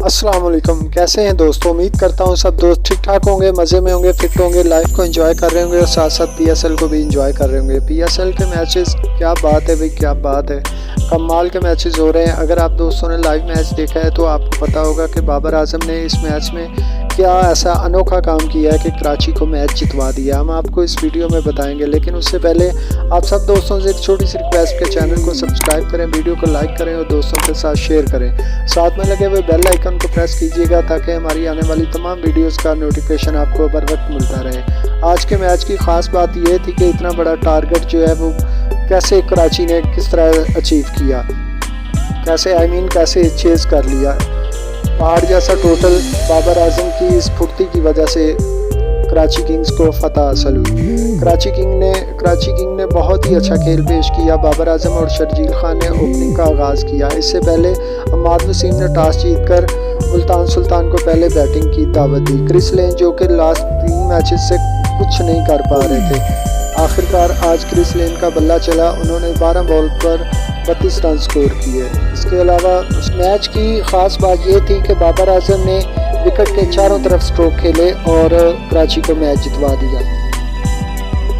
अस्सलाम वालेकुम। कैसे हैं दोस्तों? उम्मीद करता हूँ सब दोस्त ठीक ठाक होंगे, मज़े में होंगे, फिट होंगे, लाइफ को एंजॉय कर रहे होंगे और साथ साथ पीएसएल को भी एंजॉय कर रहे होंगे। पीएसएल के मैचेस क्या बात है भाई, क्या बात है, कमाल के मैचेस हो रहे हैं। अगर आप दोस्तों ने लाइव मैच देखा है तो आपको पता होगा कि बाबर आजम ने इस मैच में क्या ऐसा अनोखा काम किया है कि कराची को मैच जितवा दिया। हम आपको इस वीडियो में बताएंगे, लेकिन उससे पहले आप सब दोस्तों से एक छोटी सी रिक्वेस्ट के चैनल को सब्सक्राइब करें, वीडियो को लाइक करें और दोस्तों के साथ शेयर करें। साथ में लगे हुए बेल आइकन को प्रेस कीजिएगा ताकि हमारी आने वाली तमाम वीडियोस का नोटिफिकेशन आपको बर वक्त मिलता रहे। आज के मैच की ख़ास बात यह थी कि इतना बड़ा टारगेट जो है वो कैसे कराची ने किस तरह अचीव किया, कैसे चेज़ कर लिया। पहाड़ जैसा टोटल बाबर आजम की इस फुर्ती की वजह से कराची किंग्स को फतह हासिल हुई। कराची किंग ने बहुत ही अच्छा खेल पेश किया। बाबर आजम और शर्जील खान ने ओपनिंग का आगाज़ किया। इससे पहले अमाद वसीम ने टॉस जीतकर मुल्तान सुल्तान को पहले बैटिंग की दावत दी। क्रिस लेन जो कि लास्ट 3 मैचेस से कुछ नहीं कर पा रहे थे, आखिरकार आज क्रिस लेन का बल्ला चला। उन्होंने 12 बॉल पर 32 रन स्कोर किए। इसके अलावा उस मैच की ख़ास बात यह थी कि बाबर आजम ने विकेट के चारों तरफ स्ट्रोक खेले और कराची को मैच जितवा दिया।